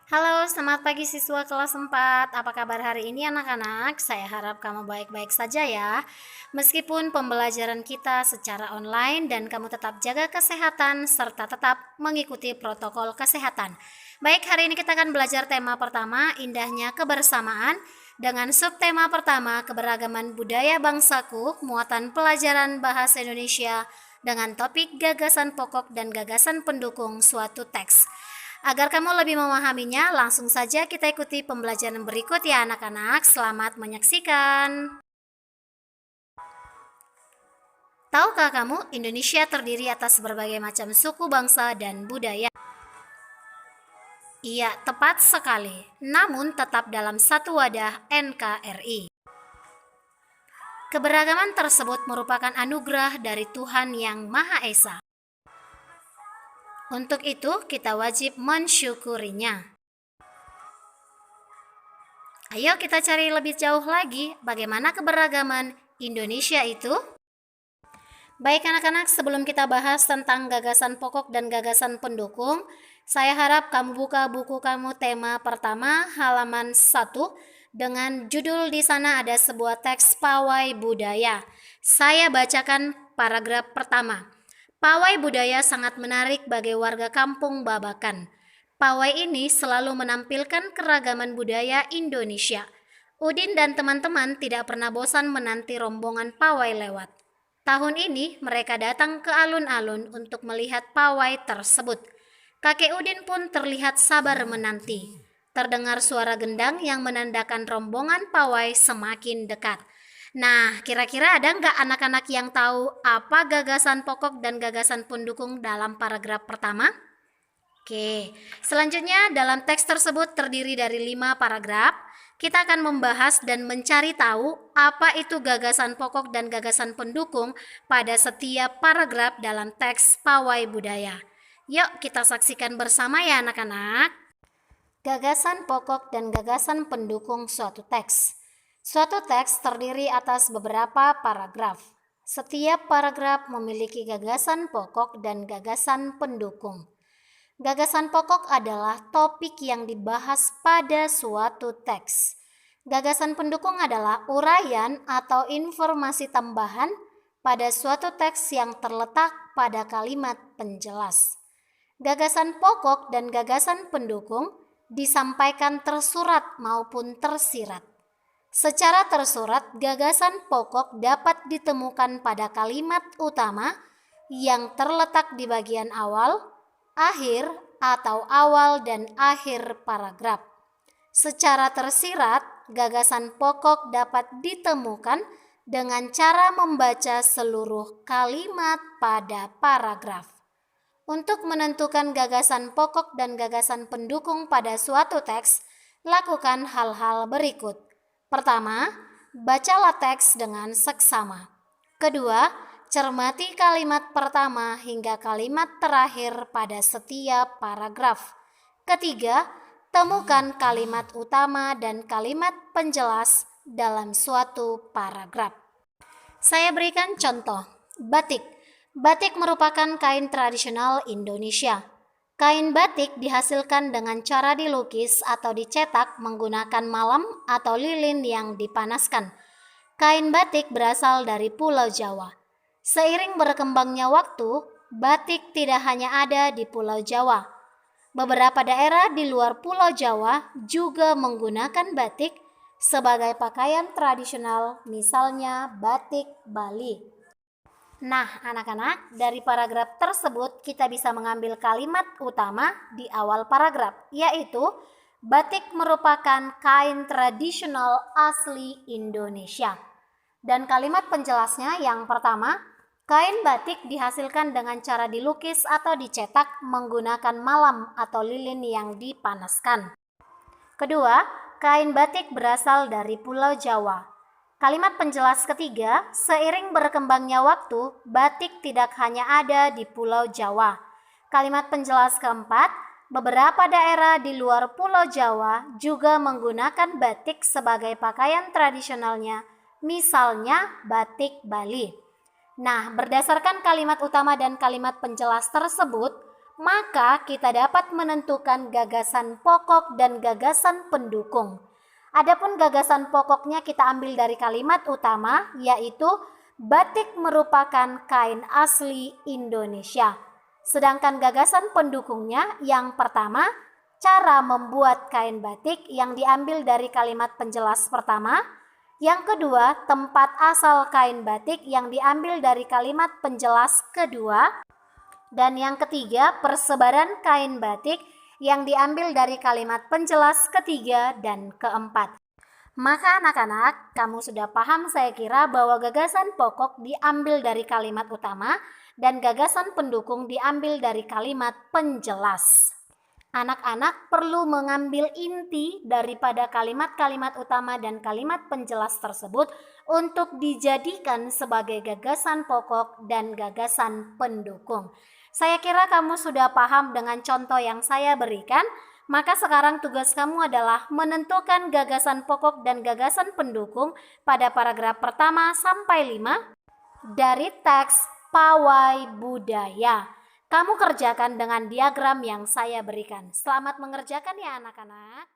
Halo, selamat pagi siswa kelas 4. Apa kabar hari ini anak-anak? Saya harap kamu baik-baik saja ya. Meskipun pembelajaran kita secara online dan kamu tetap jaga kesehatan serta tetap mengikuti protokol kesehatan. Baik, hari ini kita akan belajar tema pertama, indahnya kebersamaan, dengan subtema pertama, keberagaman budaya bangsaku, muatan pelajaran bahasa Indonesia, dengan topik gagasan pokok dan gagasan pendukung suatu teks. Agar kamu lebih memahaminya, langsung saja kita ikuti pembelajaran berikut ya anak-anak. Selamat menyaksikan. Tahukah kamu, Indonesia terdiri atas berbagai macam suku, bangsa, dan budaya? Iya, tepat sekali. Namun tetap dalam satu wadah NKRI. Keberagaman tersebut merupakan anugerah dari Tuhan Yang Maha Esa. Untuk itu, kita wajib mensyukurinya. Ayo kita cari lebih jauh lagi bagaimana keberagaman Indonesia itu. Baik anak-anak, sebelum kita bahas tentang gagasan pokok dan gagasan pendukung, saya harap kamu buka buku kamu tema pertama halaman 1 dengan judul di sana ada sebuah teks pawai budaya. Saya bacakan paragraf pertama. Pawai budaya sangat menarik bagi warga kampung Babakan. Pawai ini selalu menampilkan keragaman budaya Indonesia. Udin dan teman-teman tidak pernah bosan menanti rombongan pawai lewat. Tahun ini mereka datang ke alun-alun untuk melihat pawai tersebut. Kakek Udin pun terlihat sabar menanti. Terdengar suara gendang yang menandakan rombongan pawai semakin dekat. Nah, kira-kira ada nggak anak-anak yang tahu apa gagasan pokok dan gagasan pendukung dalam paragraf pertama? Oke, selanjutnya dalam teks tersebut terdiri dari 5 paragraf. Kita akan membahas dan mencari tahu apa itu gagasan pokok dan gagasan pendukung pada setiap paragraf dalam teks pawai budaya. Yuk kita saksikan bersama ya anak-anak. Gagasan pokok dan gagasan pendukung suatu teks. Suatu teks terdiri atas beberapa paragraf. Setiap paragraf memiliki gagasan pokok dan gagasan pendukung. Gagasan pokok adalah topik yang dibahas pada suatu teks. Gagasan pendukung adalah uraian atau informasi tambahan pada suatu teks yang terletak pada kalimat penjelas. Gagasan pokok dan gagasan pendukung disampaikan tersurat maupun tersirat. Secara tersurat, gagasan pokok dapat ditemukan pada kalimat utama yang terletak di bagian awal, akhir, atau awal dan akhir paragraf. Secara tersirat, gagasan pokok dapat ditemukan dengan cara membaca seluruh kalimat pada paragraf. Untuk menentukan gagasan pokok dan gagasan pendukung pada suatu teks, lakukan hal-hal berikut. Pertama, bacalah teks dengan seksama. Kedua, cermati kalimat pertama hingga kalimat terakhir pada setiap paragraf. Ketiga, temukan kalimat utama dan kalimat penjelas dalam suatu paragraf. Saya berikan contoh. Batik. Batik merupakan kain tradisional Indonesia. Kain batik dihasilkan dengan cara dilukis atau dicetak menggunakan malam atau lilin yang dipanaskan. Kain batik berasal dari Pulau Jawa. Seiring berkembangnya waktu, batik tidak hanya ada di Pulau Jawa. Beberapa daerah di luar Pulau Jawa juga menggunakan batik sebagai pakaian tradisional, misalnya batik Bali. Nah, anak-anak, dari paragraf tersebut kita bisa mengambil kalimat utama di awal paragraf, yaitu batik merupakan kain tradisional asli Indonesia. Dan kalimat penjelasnya yang pertama, kain batik dihasilkan dengan cara dilukis atau dicetak menggunakan malam atau lilin yang dipanaskan. Kedua, kain batik berasal dari Pulau Jawa. Kalimat penjelas ketiga, seiring berkembangnya waktu, batik tidak hanya ada di Pulau Jawa. Kalimat penjelas keempat, beberapa daerah di luar Pulau Jawa juga menggunakan batik sebagai pakaian tradisionalnya, misalnya batik Bali. Nah, berdasarkan kalimat utama dan kalimat penjelas tersebut, maka kita dapat menentukan gagasan pokok dan gagasan pendukung. Adapun gagasan pokoknya kita ambil dari kalimat utama, yaitu batik merupakan kain asli Indonesia. Sedangkan gagasan pendukungnya yang pertama, cara membuat kain batik yang diambil dari kalimat penjelas pertama. Yang kedua, tempat asal kain batik yang diambil dari kalimat penjelas kedua. Dan yang ketiga, persebaran kain batik yang diambil dari kalimat penjelas ketiga dan keempat. Maka anak-anak, kamu sudah paham saya kira bahwa gagasan pokok diambil dari kalimat utama dan gagasan pendukung diambil dari kalimat penjelas. Anak-anak perlu mengambil inti daripada kalimat-kalimat utama dan kalimat penjelas tersebut untuk dijadikan sebagai gagasan pokok dan gagasan pendukung. Saya kira kamu sudah paham dengan contoh yang saya berikan, maka sekarang tugas kamu adalah menentukan gagasan pokok dan gagasan pendukung pada paragraf pertama sampai 5 dari teks Pawai Budaya. Kamu kerjakan dengan diagram yang saya berikan. Selamat mengerjakan ya anak-anak.